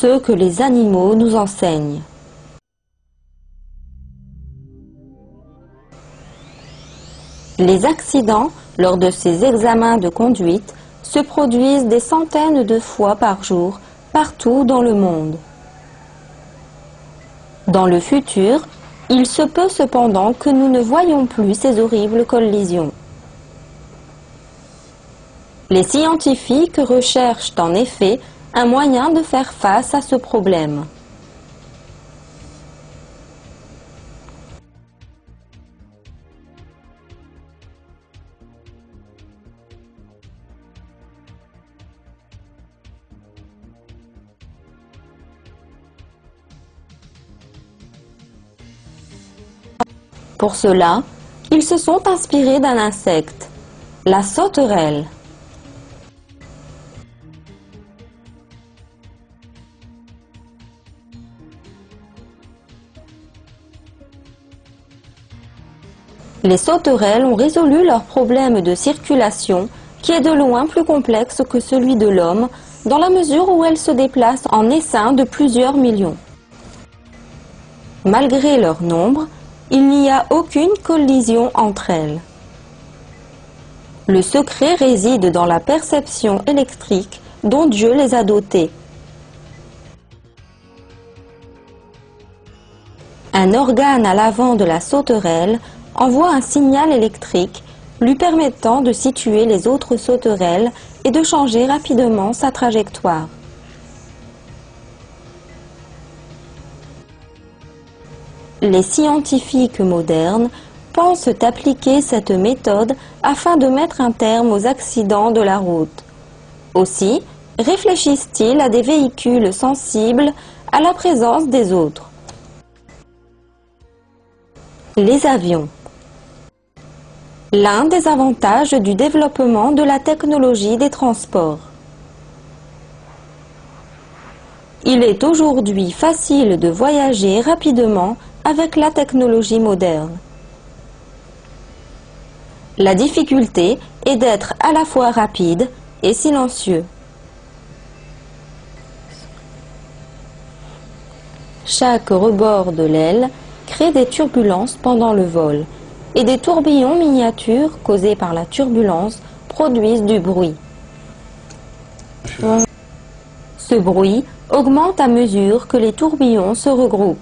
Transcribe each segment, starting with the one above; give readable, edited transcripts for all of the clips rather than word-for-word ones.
ceux que les animaux nous enseignent. Les accidents, lors de ces examens de conduite, se produisent des centaines de fois par jour, partout dans le monde. Dans le futur, il se peut cependant que nous ne voyions plus ces horribles collisions. Les scientifiques recherchent en effet un moyen de faire face à ce problème. Pour cela, ils se sont inspirés d'un insecte, la sauterelle. Les sauterelles ont résolu leur problème de circulation, qui est de loin plus complexe que celui de l'homme, dans la mesure où elles se déplacent en essaims de plusieurs millions. Malgré leur nombre, il n'y a aucune collision entre elles. Le secret réside dans la perception électrique dont Dieu les a dotées. Un organe à l'avant de la sauterelle envoie un signal électrique lui permettant de situer les autres sauterelles et de changer rapidement sa trajectoire. Les scientifiques modernes pensent appliquer cette méthode afin de mettre un terme aux accidents de la route. Aussi, réfléchissent-ils à des véhicules sensibles à la présence des autres. Les avions. L'un des avantages du développement de la technologie des transports. Il est aujourd'hui facile de voyager rapidement avec la technologie moderne. La difficulté est d'être à la fois rapide et silencieux. Chaque rebord de l'aile crée des turbulences pendant le vol, et des tourbillons miniatures causés par la turbulence produisent du bruit. Ce bruit augmente à mesure que les tourbillons se regroupent.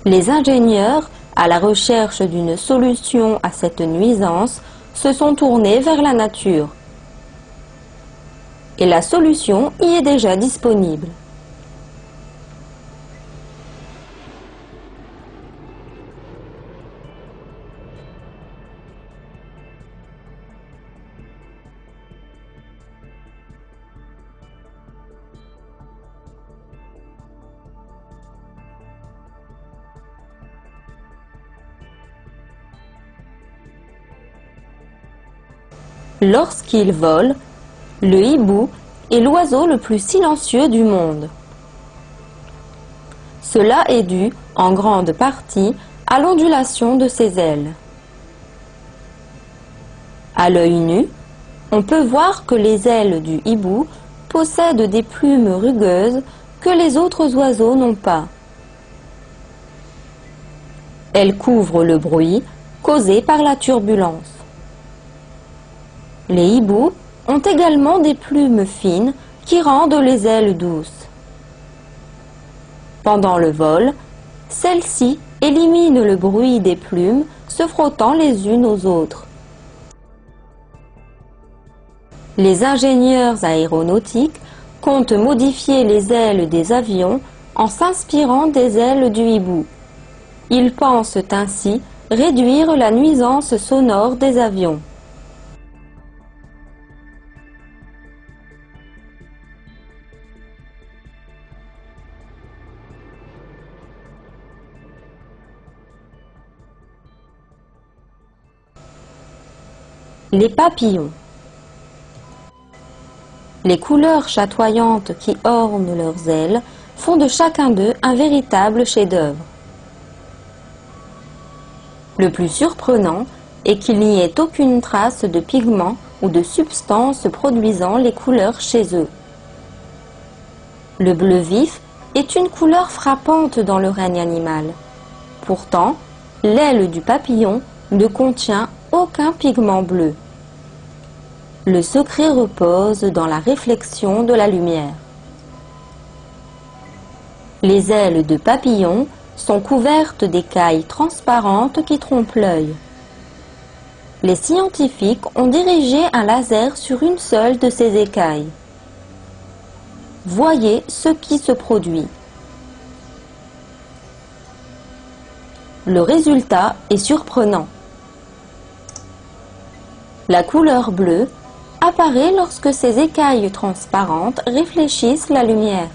Les ingénieurs, à la recherche d'une solution à cette nuisance, se sont tournés vers la nature. Et la solution y est déjà disponible. Lorsqu'il vole, le hibou est l'oiseau le plus silencieux du monde. Cela est dû, en grande partie, à l'ondulation de ses ailes. À l'œil nu, on peut voir que les ailes du hibou possèdent des plumes rugueuses que les autres oiseaux n'ont pas. Elles couvrent le bruit causé par la turbulence. Les hiboux ont également des plumes fines qui rendent les ailes douces. Pendant le vol, celles-ci éliminent le bruit des plumes se frottant les unes aux autres. Les ingénieurs aéronautiques comptent modifier les ailes des avions en s'inspirant des ailes du hibou. Ils pensent ainsi réduire la nuisance sonore des avions. Les papillons. Les couleurs chatoyantes qui ornent leurs ailes font de chacun d'eux un véritable chef-d'œuvre. Le plus surprenant est qu'il n'y ait aucune trace de pigments ou de substances produisant les couleurs chez eux. Le bleu vif est une couleur frappante dans le règne animal. Pourtant, l'aile du papillon ne contient aucun pigment bleu. Le secret repose dans la réflexion de la lumière. Les ailes de papillon sont couvertes d'écailles transparentes qui trompent l'œil. Les scientifiques ont dirigé un laser sur une seule de ces écailles. Voyez ce qui se produit. Le résultat est surprenant. La couleur bleue apparaît lorsque ces écailles transparentes réfléchissent la lumière.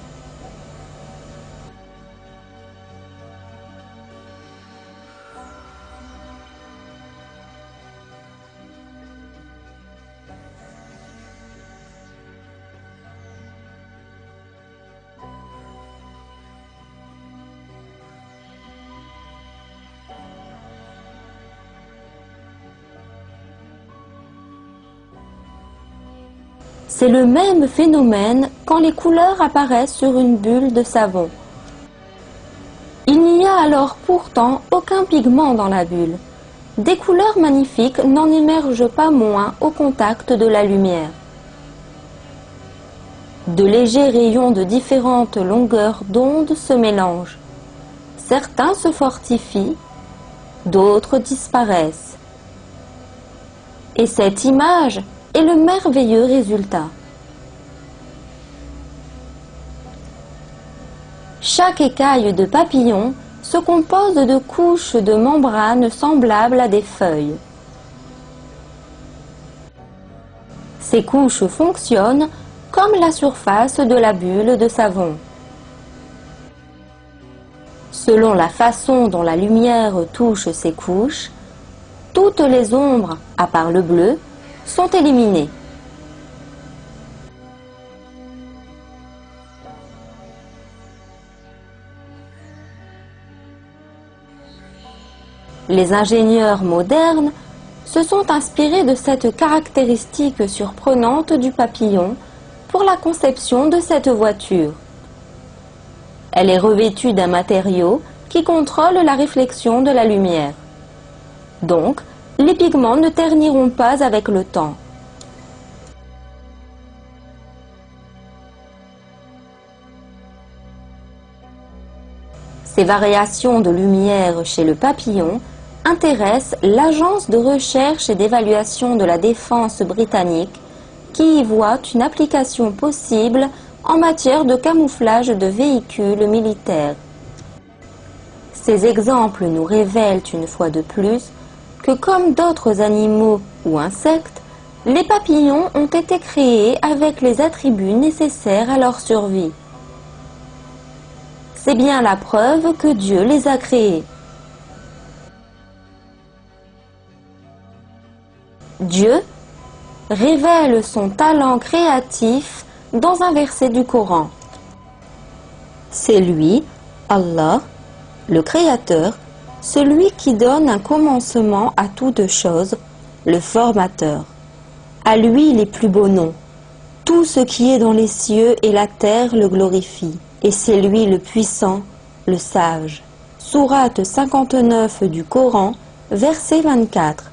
C'est le même phénomène quand les couleurs apparaissent sur une bulle de savon. Il n'y a alors pourtant aucun pigment dans la bulle. Des couleurs magnifiques n'en émergent pas moins au contact de la lumière. De légers rayons de différentes longueurs d'onde se mélangent. Certains se fortifient, d'autres disparaissent. Et cette image est le merveilleux résultat. Chaque écaille de papillon se compose de couches de membranes semblables à des feuilles. Ces couches fonctionnent comme la surface de la bulle de savon. Selon la façon dont la lumière touche ces couches, toutes les ombres, à part le bleu, sont éliminés. Les ingénieurs modernes se sont inspirés de cette caractéristique surprenante du papillon pour la conception de cette voiture. Elle est revêtue d'un matériau qui contrôle la réflexion de la lumière. Donc, les pigments ne terniront pas avec le temps. Ces variations de lumière chez le papillon intéressent l'Agence de recherche et d'évaluation de la défense britannique qui y voit une application possible en matière de camouflage de véhicules militaires. Ces exemples nous révèlent une fois de plus que comme d'autres animaux ou insectes, les papillons ont été créés avec les attributs nécessaires à leur survie. C'est bien la preuve que Dieu les a créés. Dieu révèle son talent créatif dans un verset du Coran. C'est lui, Allah, le Créateur, celui qui donne un commencement à toute chose, le Formateur. À lui les plus beaux noms. Tout ce qui est dans les cieux et la terre le glorifie. Et c'est lui le puissant, le sage. Sourate 59 du Coran, verset 24.